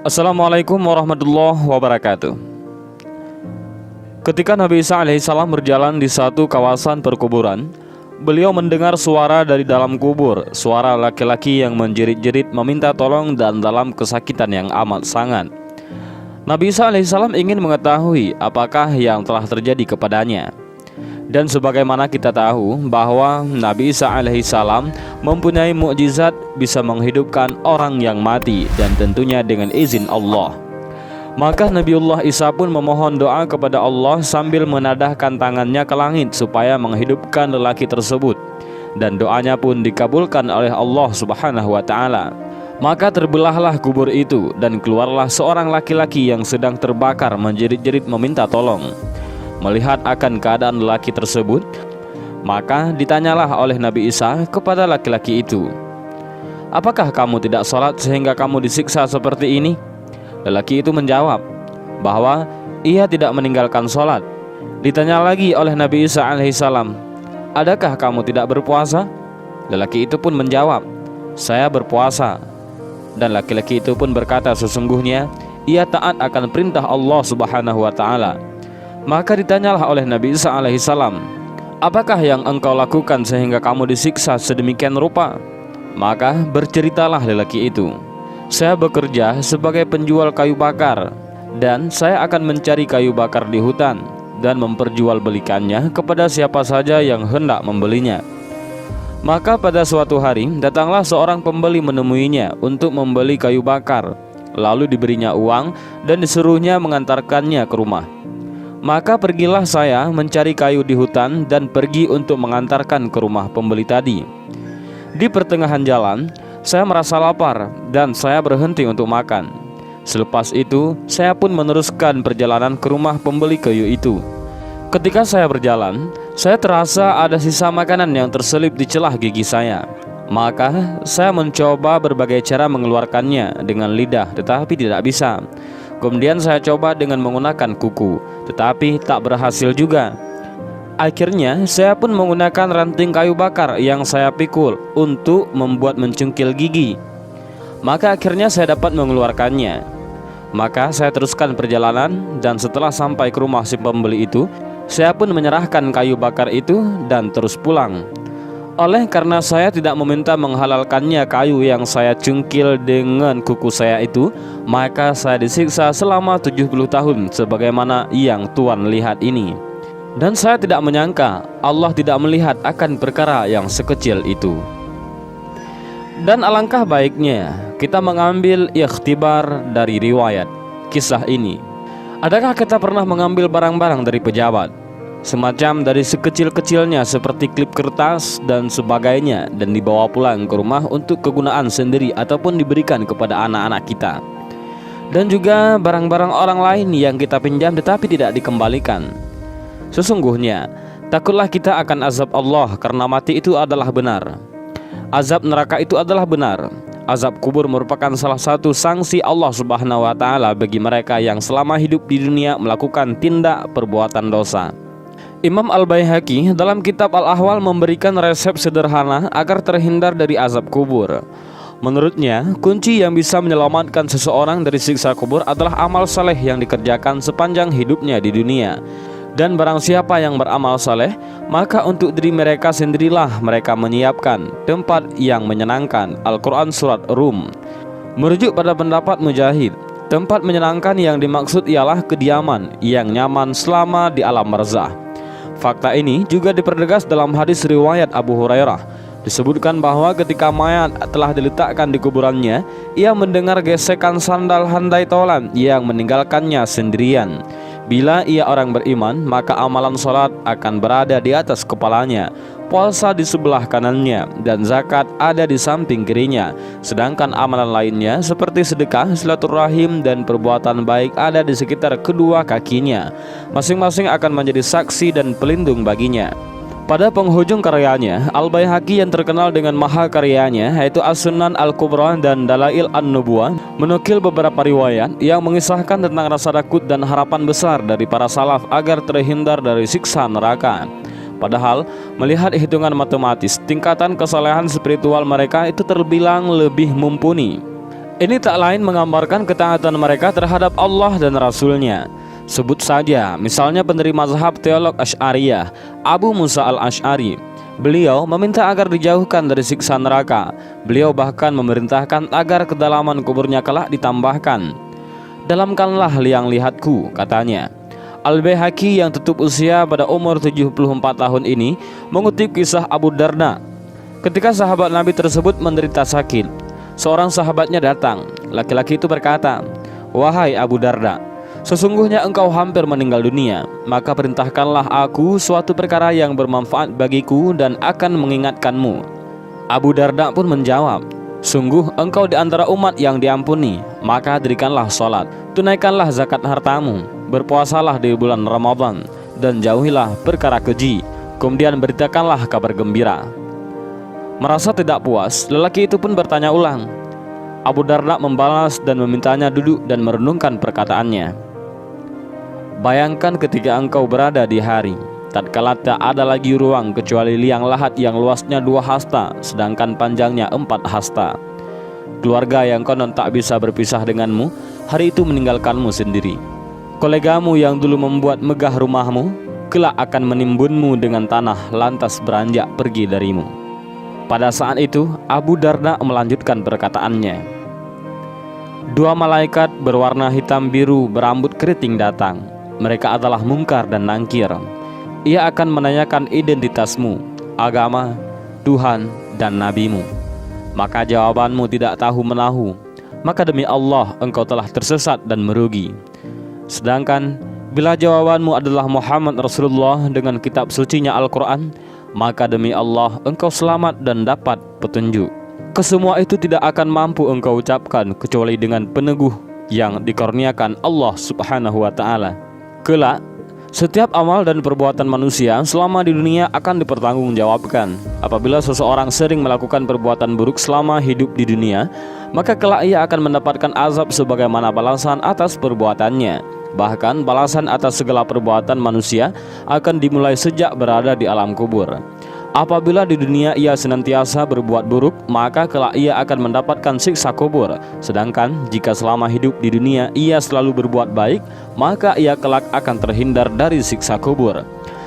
Assalamualaikum warahmatullahi wabarakatuh. Ketika Nabi Isa alaihissalam berjalan di satu kawasan perkuburan, beliau mendengar suara dari dalam kubur, suara laki-laki yang menjerit-jerit meminta tolong dan dalam kesakitan yang amat sangat. Nabi Isa alaihissalam ingin mengetahui apakah yang telah terjadi kepadanya. Dan sebagaimana kita tahu bahwa Nabi Isa alaihissalam mempunyai mukjizat bisa menghidupkan orang yang mati dan tentunya dengan izin Allah. Maka Nabiullah Isa pun memohon doa kepada Allah sambil menadahkan tangannya ke langit supaya menghidupkan lelaki tersebut. Dan doanya pun dikabulkan oleh Allah Subhanahu wa ta'ala. Maka terbelahlah kubur itu dan keluarlah seorang laki-laki yang sedang terbakar menjerit-jerit meminta tolong. Melihat akan keadaan lelaki tersebut, maka ditanyalah oleh Nabi Isa kepada laki-laki itu, "Apakah kamu tidak sholat sehingga kamu disiksa seperti ini?" Lelaki itu menjawab bahwa ia tidak meninggalkan sholat. Ditanya lagi oleh Nabi Isa alaihissalam, "Adakah kamu tidak berpuasa?" Lelaki itu pun menjawab, "Saya berpuasa." Dan laki-laki itu pun berkata, "Sesungguhnya ia taat akan perintah Allah Subhanahu wa ta'ala." Maka ditanyalah oleh Nabi Isa alaihissalam, "Apakah yang engkau lakukan sehingga kamu disiksa sedemikian rupa?" Maka berceritalah lelaki itu, "Saya bekerja sebagai penjual kayu bakar, dan saya akan mencari kayu bakar di hutan dan memperjualbelikannya kepada siapa saja yang hendak membelinya. Maka pada suatu hari datanglah seorang pembeli menemuinya untuk membeli kayu bakar. Lalu diberinya uang dan disuruhnya mengantarkannya ke rumah. Maka pergilah saya mencari kayu di hutan dan pergi untuk mengantarkan ke rumah pembeli tadi. Di pertengahan jalan, saya merasa lapar dan saya berhenti untuk makan. Selepas itu, saya pun meneruskan perjalanan ke rumah pembeli kayu itu. Ketika saya berjalan, saya terasa ada sisa makanan yang terselip di celah gigi saya. Maka saya mencoba berbagai cara mengeluarkannya dengan lidah, tetapi tidak bisa. Kemudian saya coba dengan menggunakan kuku, tetapi tak berhasil juga. Akhirnya saya pun menggunakan ranting kayu bakar yang saya pikul untuk membuat mencungkil gigi. Maka akhirnya saya dapat mengeluarkannya. Maka saya teruskan perjalanan, dan setelah sampai ke rumah si pembeli itu, saya pun menyerahkan kayu bakar itu dan terus pulang. Oleh karena saya tidak meminta menghalalkannya kayu yang saya cungkil dengan kuku saya itu, maka saya disiksa selama 70 tahun sebagaimana yang Tuhan lihat ini. Dan saya tidak menyangka Allah tidak melihat akan perkara yang sekecil itu. Dan alangkah baiknya kita mengambil ikhtibar dari riwayat kisah ini. Adakah kita pernah mengambil barang-barang dari pejabat, semacam dari sekecil-kecilnya seperti klip kertas dan sebagainya, dan dibawa pulang ke rumah untuk kegunaan sendiri ataupun diberikan kepada anak-anak kita? Dan juga barang-barang orang lain yang kita pinjam tetapi tidak dikembalikan. Sesungguhnya takutlah kita akan azab Allah, karena mati itu adalah benar. Azab neraka itu adalah benar. Azab kubur merupakan salah satu sanksi Allah Subhanahu wa ta'ala bagi mereka yang selama hidup di dunia melakukan tindak perbuatan dosa. Imam Al-Baihaqi dalam kitab Al-Ahwal memberikan resep sederhana agar terhindar dari azab kubur. Menurutnya, kunci yang bisa menyelamatkan seseorang dari siksa kubur adalah amal saleh yang dikerjakan sepanjang hidupnya di dunia. Dan barang siapa yang beramal saleh, maka untuk diri mereka sendirilah mereka menyiapkan tempat yang menyenangkan. Al-Quran Surat Rum. Merujuk pada pendapat Mujahid, tempat menyenangkan yang dimaksud ialah kediaman yang nyaman selama di alam barzakh. Fakta ini juga dipertegas dalam hadis riwayat Abu Hurairah. Disebutkan bahwa ketika mayat telah diletakkan di kuburannya, ia mendengar gesekan sandal handai tolan yang meninggalkannya sendirian. Bila ia orang beriman, maka amalan sholat akan berada di atas kepalanya, puasa di sebelah kanannya, dan zakat ada di samping kirinya. Sedangkan amalan lainnya seperti sedekah, silaturahim, dan perbuatan baik ada di sekitar kedua kakinya. Masing-masing akan menjadi saksi dan pelindung baginya. Pada penghujung karyanya, Al-Baihaqi yang terkenal dengan mahakaryanya yaitu As-Sunan Al-Kubra dan Dalail An-Nubuwah menukil beberapa riwayat yang mengisahkan tentang rasa takut dan harapan besar dari para salaf agar terhindar dari siksa neraka. Padahal melihat hitungan matematis, tingkatan kesalehan spiritual mereka itu terbilang lebih mumpuni. Ini tak lain menggambarkan ketaatan mereka terhadap Allah dan Rasul-Nya. Sebut saja misalnya pendiri mazhab teolog Asy'ariyah, Abu Musa al-Asy'ari. Beliau meminta agar dijauhkan dari siksa neraka. Beliau bahkan memerintahkan agar kedalaman kuburnya kelak ditambahkan. "Dalamkanlah liang lihatku," katanya. Al-Baihaqi yang tutup usia pada umur 74 tahun ini mengutip kisah Abu Darda. Ketika sahabat Nabi tersebut menderita sakit, seorang sahabatnya datang. Laki-laki itu berkata, "Wahai Abu Darda, sesungguhnya engkau hampir meninggal dunia, maka perintahkanlah aku suatu perkara yang bermanfaat bagiku dan akan mengingatkanmu." Abu Darda pun menjawab, "Sungguh engkau di antara umat yang diampuni, maka dirikanlah sholat, tunaikanlah zakat hartamu, berpuasalah di bulan Ramadan, dan jauhilah perkara keji, kemudian beritakanlah kabar gembira." Merasa tidak puas, lelaki itu pun bertanya ulang. Abu Darda membalas dan memintanya duduk dan merenungkan perkataannya. "Bayangkan ketika engkau berada di hari tatkala tak ada lagi ruang kecuali liang lahat yang luasnya 2 hasta sedangkan panjangnya 4 hasta. Keluarga yang konon tak bisa berpisah denganmu hari itu meninggalkanmu sendiri. Kolegamu yang dulu membuat megah rumahmu kelak akan menimbunmu dengan tanah lantas beranjak pergi darimu." Pada saat itu Abu Darda melanjutkan perkataannya. 2 malaikat berwarna hitam biru berambut keriting datang. Mereka adalah Munkar dan Nakir. Ia akan menanyakan identitasmu, agama, Tuhan, dan nabimu. Maka jawabanmu tidak tahu menahu. Maka demi Allah engkau telah tersesat dan merugi. Sedangkan bila jawabanmu adalah Muhammad Rasulullah dengan kitab sucinya Al-Quran, maka demi Allah engkau selamat dan dapat petunjuk. Kesemua itu tidak akan mampu engkau ucapkan kecuali dengan peneguh yang dikurniakan Allah Subhanahu wa ta'ala. Kelak, setiap amal dan perbuatan manusia selama di dunia akan dipertanggungjawabkan. Apabila seseorang sering melakukan perbuatan buruk selama hidup di dunia, maka kelak ia akan mendapatkan azab sebagaimana balasan atas perbuatannya. Bahkan balasan atas segala perbuatan manusia akan dimulai sejak berada di alam kubur. Apabila di dunia ia senantiasa berbuat buruk, maka kelak ia akan mendapatkan siksa kubur. Sedangkan jika selama hidup di dunia ia selalu berbuat baik, maka ia kelak akan terhindar dari siksa kubur.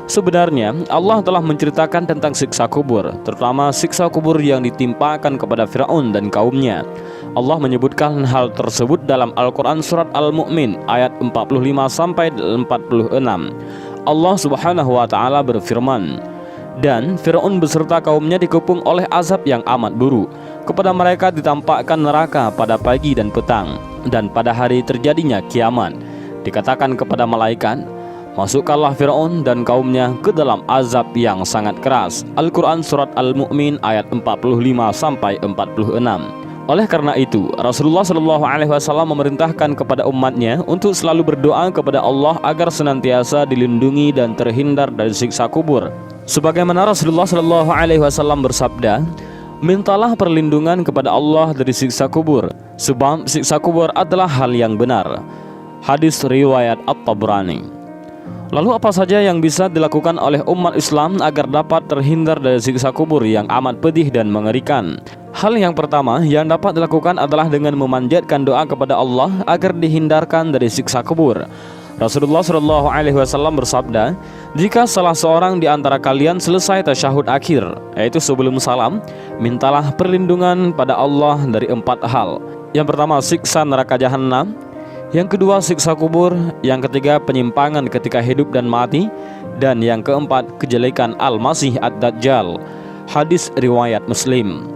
Sebenarnya Allah telah menceritakan tentang siksa kubur, terutama siksa kubur yang ditimpakan kepada Fir'aun dan kaumnya. Allah menyebutkan hal tersebut dalam Al-Quran surat Al-Mu'min ayat 45-46. Allah Subhanahu wa ta'ala berfirman, "Dan Fir'aun beserta kaumnya dikepung oleh azab yang amat buruk. Kepada mereka ditampakkan neraka pada pagi dan petang, dan pada hari terjadinya kiamat. Dikatakan kepada malaikat, masukkanlah Fir'aun dan kaumnya ke dalam azab yang sangat keras." Al-Quran surat Al-Mu'min ayat 45-46. Oleh karena itu, Rasulullah SAW memerintahkan kepada umatnya untuk selalu berdoa kepada Allah agar senantiasa dilindungi dan terhindar dari siksa kubur. Sebagaimana Rasulullah SAW bersabda, "Mintalah perlindungan kepada Allah dari siksa kubur, sebab siksa kubur adalah hal yang benar." Hadis riwayat At-Tabrani. Lalu apa saja yang bisa dilakukan oleh umat Islam agar dapat terhindar dari siksa kubur yang amat pedih dan mengerikan? Hal yang pertama yang dapat dilakukan adalah dengan memanjatkan doa kepada Allah agar dihindarkan dari siksa kubur. Rasulullah SAW bersabda, "Jika salah seorang di antara kalian selesai tasyahud akhir, yaitu sebelum salam, mintalah perlindungan pada Allah dari 4 hal. Yang pertama, siksa neraka jahanam. Yang kedua, siksa kubur. Yang ketiga, penyimpangan ketika hidup dan mati. Dan yang keempat, kejelekan Al-Masih Ad-Dajjal." Hadis riwayat Muslim.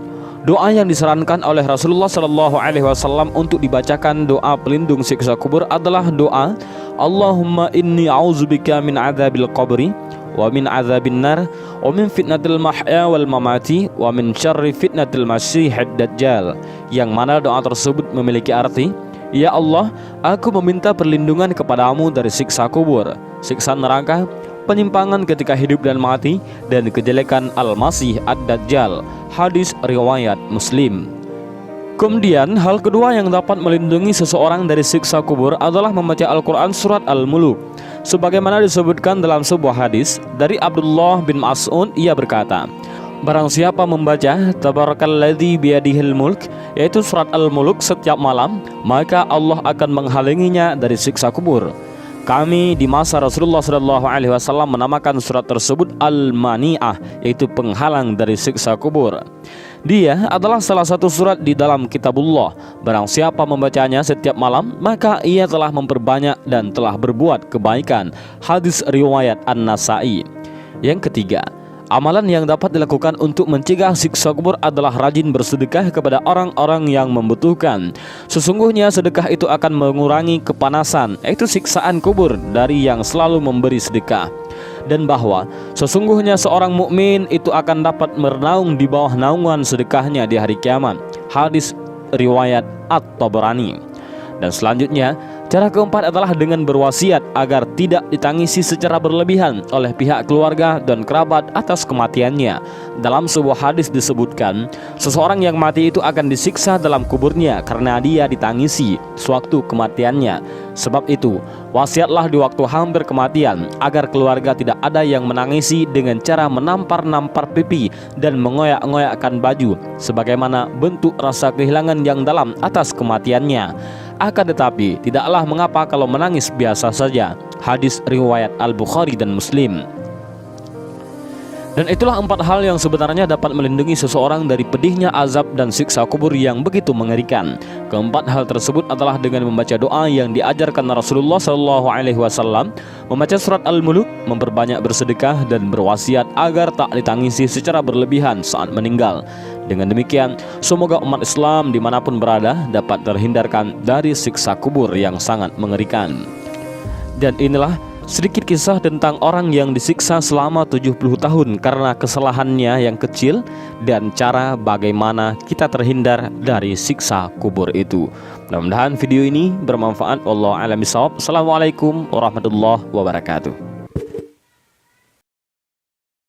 Doa yang disarankan oleh Rasulullah SAW untuk dibacakan doa pelindung siksa kubur adalah doa Allahumma inni a'udzubika min adzabil qabri wa min adzabin nar wa min fitnatil mahya wal mamati wa min syarri fitnatil masiihid dajjal, yang mana doa tersebut memiliki arti, ya Allah, aku meminta perlindungan kepadamu dari siksa kubur, siksa neraka, penyimpangan ketika hidup dan mati, dan kejelekan Al-Masih Ad-Dajjal. Hadis riwayat Muslim. Kemudian hal kedua yang dapat melindungi seseorang dari siksa kubur adalah membaca Al-Quran surat Al-Muluk. Sebagaimana disebutkan dalam sebuah hadis dari Abdullah bin Mas'ud, ia berkata, Barang siapa membaca Tabarakalladzi biyadihil mulk, yaitu surat Al-Mulk setiap malam, maka Allah akan menghalanginya dari siksa kubur. Kami di masa Rasulullah SAW menamakan surat tersebut Al-Mani'ah, yaitu penghalang dari siksa kubur. Dia adalah salah satu surat di dalam kitabullah. Barang siapa membacanya setiap malam, maka ia telah memperbanyak dan telah berbuat kebaikan. Hadis riwayat An-Nasa'i. Yang ketiga, amalan yang dapat dilakukan untuk mencegah siksa kubur adalah rajin bersedekah kepada orang-orang yang membutuhkan. Sesungguhnya sedekah itu akan mengurangi kepanasan, yaitu siksaan kubur, dari yang selalu memberi sedekah. Dan bahwa sesungguhnya seorang mukmin itu akan dapat bernaung di bawah naungan sedekahnya di hari kiamat. Hadis riwayat At-Tabarani. Dan selanjutnya, cara keempat adalah dengan berwasiat agar tidak ditangisi secara berlebihan oleh pihak keluarga dan kerabat atas kematiannya. Dalam sebuah hadis disebutkan, seseorang yang mati itu akan disiksa dalam kuburnya karena dia ditangisi sewaktu kematiannya. Sebab itu, wasiatlah di waktu hampir kematian agar keluarga tidak ada yang menangisi dengan cara menampar-nampar pipi dan mengoyak-ngoyakkan baju sebagaimana bentuk rasa kehilangan yang dalam atas kematiannya. Akan tetapi, tidaklah mengapa kalau menangis biasa saja. Hadis riwayat Al-Bukhari dan Muslim. Dan itulah 4 hal yang sebenarnya dapat melindungi seseorang dari pedihnya azab dan siksa kubur yang begitu mengerikan. Keempat hal tersebut adalah dengan membaca doa yang diajarkan Rasulullah SAW, membaca surat Al-Mulk, memperbanyak bersedekah, dan berwasiat agar tak ditangisi secara berlebihan saat meninggal. Dengan demikian, semoga umat Islam dimanapun berada dapat terhindarkan dari siksa kubur yang sangat mengerikan. Dan inilah sedikit kisah tentang orang yang disiksa selama 70 tahun karena kesalahannya yang kecil dan cara bagaimana kita terhindar dari siksa kubur itu. Mudah-mudahan video ini bermanfaat. Wallahu a'lam bishawab. Assalamualaikum warahmatullahi wabarakatuh.